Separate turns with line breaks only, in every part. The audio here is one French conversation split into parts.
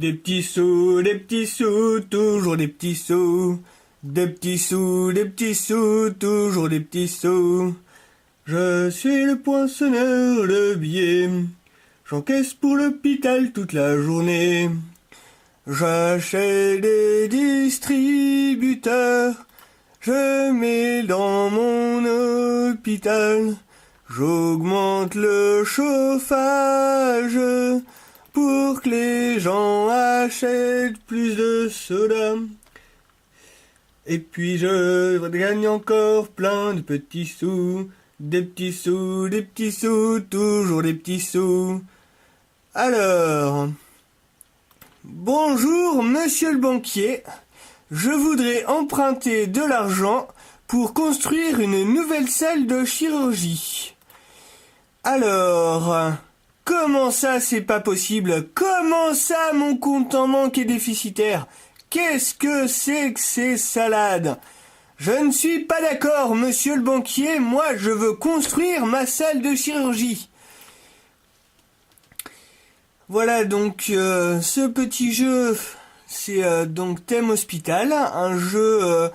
des petits sous, toujours des petits sous. Des petits sous, toujours des petits sous. Je suis le poinçonneur de billets. J'encaisse pour l'hôpital toute la journée. J'achète des distributeurs. Je mets dans mon hôpital. J'augmente le chauffage pour que les gens achètent plus de soda. Et puis je gagne encore plein de petits sous, des petits sous, des petits sous, toujours des petits sous. Alors, bonjour monsieur le banquier, je voudrais emprunter de l'argent pour construire une nouvelle salle de chirurgie. Alors, comment ça c'est pas possible? Comment ça mon compte en banque est déficitaire? Qu'est-ce que c'est que ces salades? Je ne suis pas d'accord, monsieur le banquier, moi je veux construire ma salle de chirurgie. Voilà donc ce petit jeu, c'est donc Thème Hospital, un jeu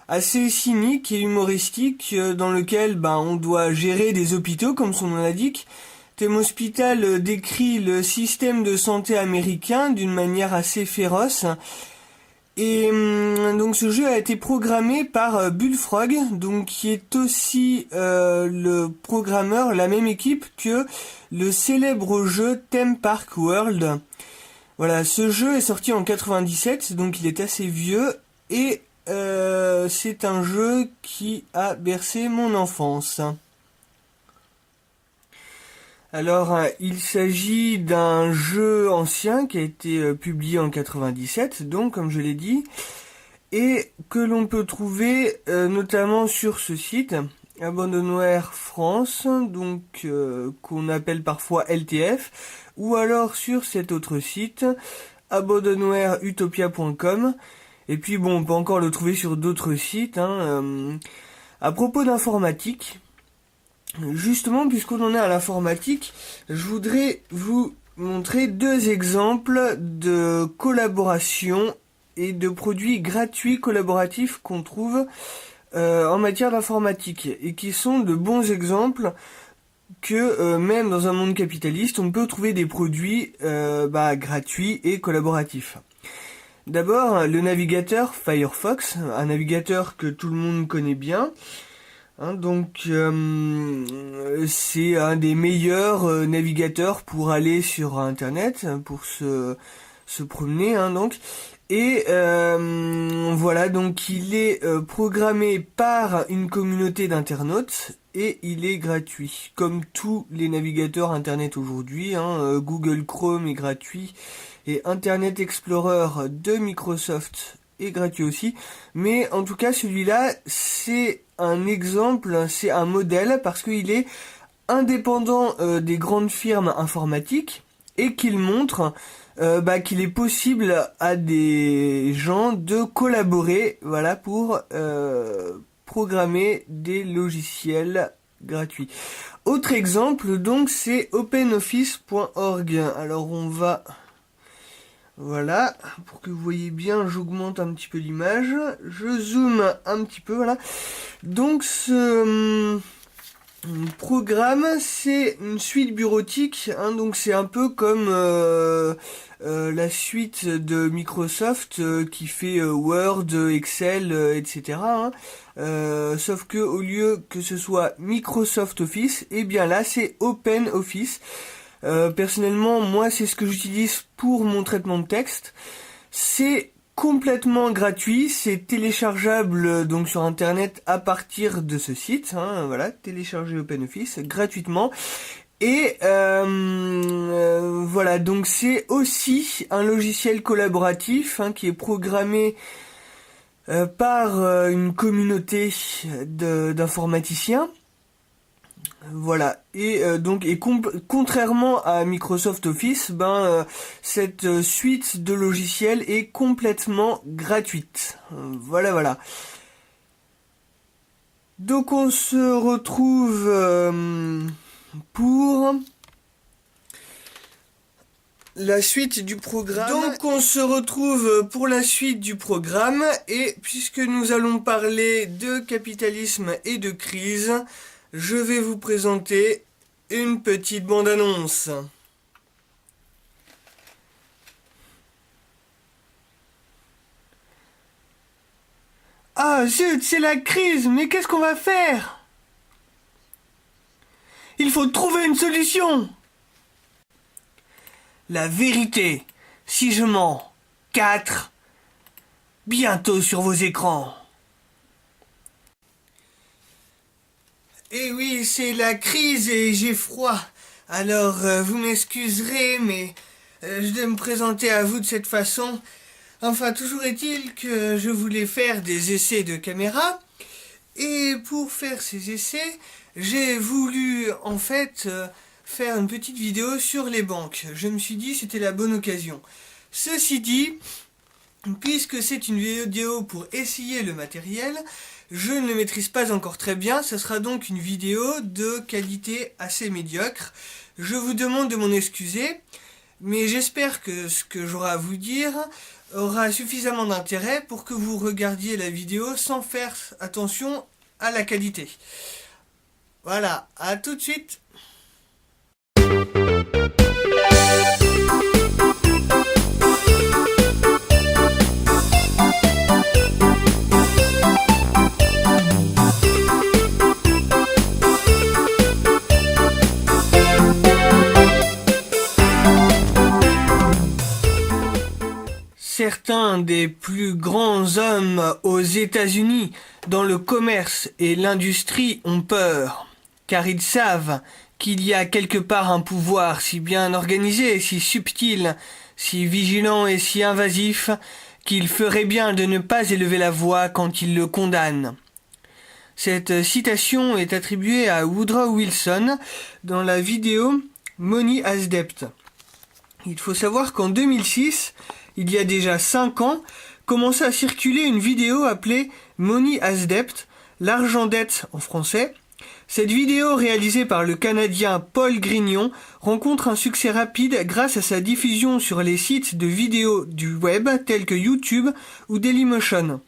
assez cynique et humoristique dans lequel on doit gérer des hôpitaux comme son nom l'indique. Thème Hospital décrit le système de santé américain d'une manière assez féroce. Et donc ce jeu a été programmé par Bullfrog, donc qui est aussi le programmeur, la même équipe que le célèbre jeu Theme Park World. Voilà, ce jeu est sorti en 97, donc il est assez vieux et c'est un jeu qui a bercé mon enfance. Alors, il s'agit d'un jeu ancien qui a été publié en 97, donc comme je l'ai dit, et que l'on peut trouver notamment sur ce site, Abandonware France, donc qu'on appelle parfois LTF, ou alors sur cet autre site, abandonwareutopia.com, et puis on peut encore le trouver sur d'autres sites. À propos d'informatique, justement, puisqu'on en est à l'informatique, je voudrais vous montrer deux exemples de collaboration et de produits gratuits collaboratifs qu'on trouve en matière d'informatique et qui sont de bons exemples que même dans un monde capitaliste, on peut trouver des produits gratuits et collaboratifs. D'abord, le navigateur Firefox, un navigateur que tout le monde connaît bien. C'est un des meilleurs navigateurs pour aller sur Internet, pour se promener, Et voilà, donc il est programmé par une communauté d'internautes et il est gratuit. Comme tous les navigateurs Internet aujourd'hui, Google Chrome est gratuit et Internet Explorer de Microsoft est gratuit aussi. Mais en tout cas, celui-là, c'est un exemple, c'est un modèle parce qu'il est indépendant des grandes firmes informatiques et qu'il montre qu'il est possible à des gens de collaborer, pour programmer des logiciels gratuits. Autre exemple, donc, c'est openoffice.org. Alors on va... Voilà, pour que vous voyez bien, j'augmente un petit peu l'image, je zoome un petit peu, voilà. Donc ce programme, c'est une suite bureautique, donc c'est un peu comme la suite de Microsoft qui fait Word, Excel, etc. Sauf que au lieu que ce soit Microsoft Office, et bien là c'est OpenOffice. Personnellement, moi, c'est ce que j'utilise pour mon traitement de texte. C'est complètement gratuit, c'est téléchargeable donc sur internet à partir de ce site. Télécharger OpenOffice gratuitement. Et voilà, donc c'est aussi un logiciel collaboratif qui est programmé par une communauté d'informaticiens. Voilà, et contrairement à Microsoft Office, cette suite de logiciels est complètement gratuite. Voilà. Donc on se retrouve pour la suite du programme. Donc on se retrouve pour la suite du programme et puisque nous allons parler de capitalisme et de crise, je vais vous présenter une petite bande-annonce. Ah zut, c'est la crise, mais qu'est-ce qu'on va faire? Il faut trouver une solution. La vérité, si je mens, 4, bientôt sur vos écrans. Eh oui, c'est la crise et j'ai froid. Alors, vous m'excuserez, mais je dois me présenter à vous de cette façon. Enfin, toujours est-il que je voulais faire des essais de caméra. Et pour faire ces essais, j'ai voulu en fait faire une petite vidéo sur les banques. Je me suis dit c'était la bonne occasion. Ceci dit, puisque c'est une vidéo pour essayer le matériel, je ne le maîtrise pas encore très bien. Ce sera donc une vidéo de qualité assez médiocre. Je vous demande de m'en excuser, mais j'espère que ce que j'aurai à vous dire aura suffisamment d'intérêt pour que vous regardiez la vidéo sans faire attention à la qualité. Voilà, à tout de suite. Certains des plus grands hommes aux États-Unis dans le commerce et l'industrie ont peur, car ils savent qu'il y a quelque part un pouvoir si bien organisé, si subtil, si vigilant et si invasif, qu'il ferait bien de ne pas élever la voix quand ils le condamnent. Cette citation est attribuée à Woodrow Wilson dans la vidéo Money as Debt. Il faut savoir qu'en 2006, il y a déjà 5 ans, commençait à circuler une vidéo appelée Money as Debt, l'argent dette en français. Cette vidéo réalisée par le Canadien Paul Grignon rencontre un succès rapide grâce à sa diffusion sur les sites de vidéos du web tels que YouTube ou Dailymotion.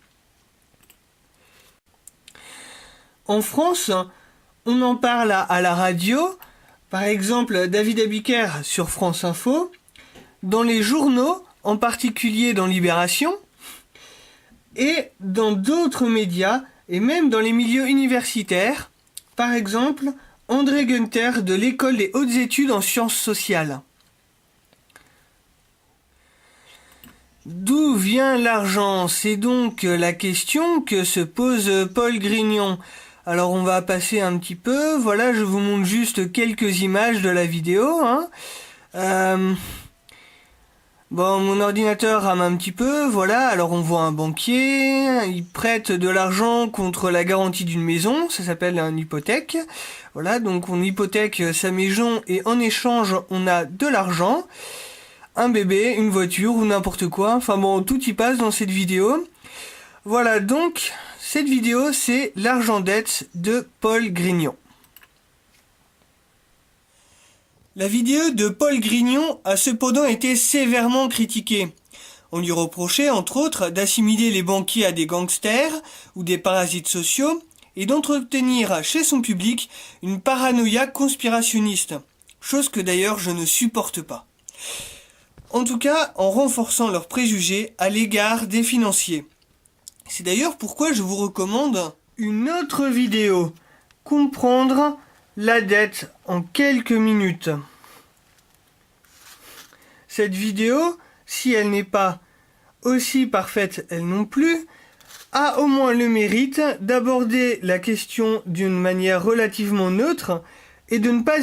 En France, on en parle à la radio, par exemple David Abiker sur France Info, dans les journaux, en particulier dans Libération, et dans d'autres médias, et même dans les milieux universitaires, par exemple André Günther de l'École des hautes études en sciences sociales. D'où vient l'argent? C'est donc la question que se pose Paul Grignon. Alors on va passer un petit peu, voilà, je vous montre juste quelques images de la vidéo, Bon, mon ordinateur rame un petit peu, voilà, alors on voit un banquier, il prête de l'argent contre la garantie d'une maison, ça s'appelle une hypothèque. Voilà, donc on hypothèque sa maison et en échange on a de l'argent, un bébé, une voiture ou n'importe quoi, enfin bon, tout y passe dans cette vidéo. Voilà, donc cette vidéo c'est l'argent dette de Paul Grignon. La vidéo de Paul Grignon a cependant été sévèrement critiquée. On lui reprochait, entre autres, d'assimiler les banquiers à des gangsters ou des parasites sociaux et d'entretenir chez son public une paranoïa conspirationniste, chose que d'ailleurs je ne supporte pas. En tout cas, en renforçant leurs préjugés à l'égard des financiers. C'est d'ailleurs pourquoi je vous recommande une autre vidéo, comprendre la dette en quelques minutes. Cette vidéo, si elle n'est pas aussi parfaite elle non plus, a au moins le mérite d'aborder la question d'une manière relativement neutre et de ne pas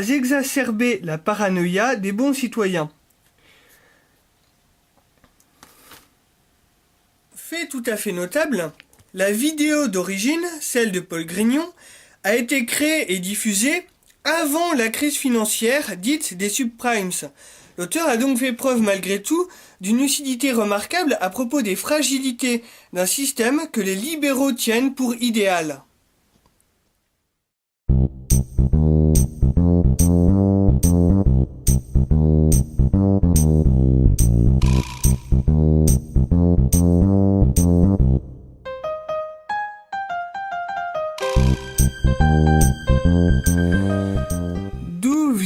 exacerber la paranoïa des bons citoyens. Fait tout à fait notable, la vidéo d'origine, celle de Paul Grignon, a été créée et diffusée avant la crise financière dite des subprimes. L'auteur a donc fait preuve malgré tout d'une lucidité remarquable à propos des fragilités d'un système que les libéraux tiennent pour idéal.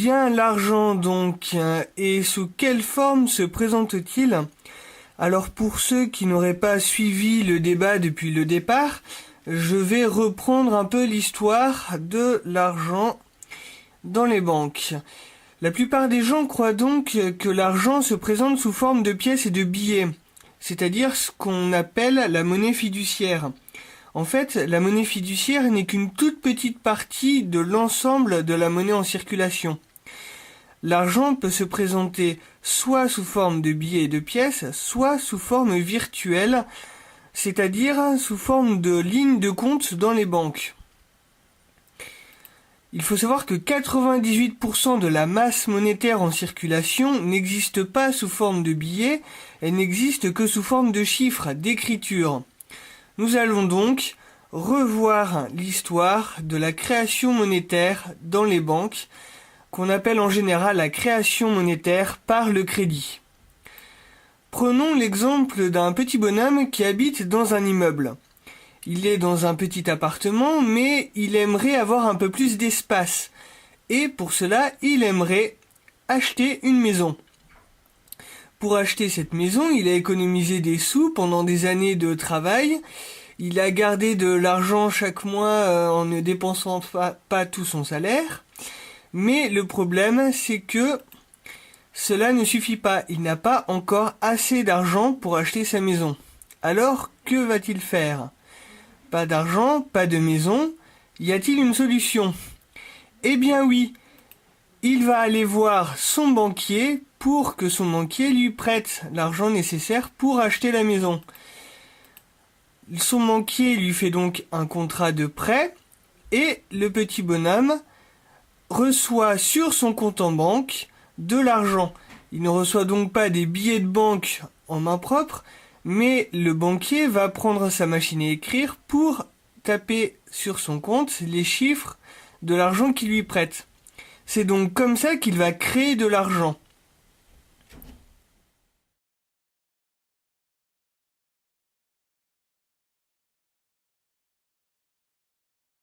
vient l'argent donc et sous quelle forme se présente-t-il? Alors pour ceux qui n'auraient pas suivi le débat depuis le départ, je vais reprendre un peu l'histoire de l'argent dans les banques. La plupart des gens croient donc que l'argent se présente sous forme de pièces et de billets, c'est-à-dire ce qu'on appelle la monnaie fiduciaire. En fait, la monnaie fiduciaire n'est qu'une toute petite partie de l'ensemble de la monnaie en circulation. L'argent peut se présenter soit sous forme de billets et de pièces, soit sous forme virtuelle, c'est-à-dire sous forme de lignes de compte dans les banques. Il faut savoir que 98% de la masse monétaire en circulation n'existe pas sous forme de billets, elle n'existe que sous forme de chiffres, d'écriture. Nous allons donc revoir l'histoire de la création monétaire dans les banques, qu'on appelle en général la création monétaire par le crédit. Prenons l'exemple d'un petit bonhomme qui habite dans un immeuble. Il est dans un petit appartement, mais il aimerait avoir un peu plus d'espace. Et pour cela, il aimerait acheter une maison. Pour acheter cette maison, il a économisé des sous pendant des années de travail. Il a gardé de l'argent chaque mois en ne dépensant pas tout son salaire. Mais le problème, c'est que cela ne suffit pas. Il n'a pas encore assez d'argent pour acheter sa maison. Alors, que va-t-il faire ? Pas d'argent, pas de maison. Y a-t-il une solution? Eh bien oui, il va aller voir son banquier pour que son banquier lui prête l'argent nécessaire pour acheter la maison. Son banquier lui fait donc un contrat de prêt et le petit bonhomme reçoit sur son compte en banque de l'argent. Il ne reçoit donc pas des billets de banque en main propre, mais le banquier va prendre sa machine à écrire pour taper sur son compte les chiffres de l'argent qu'il lui prête. C'est donc comme ça qu'il va créer de l'argent.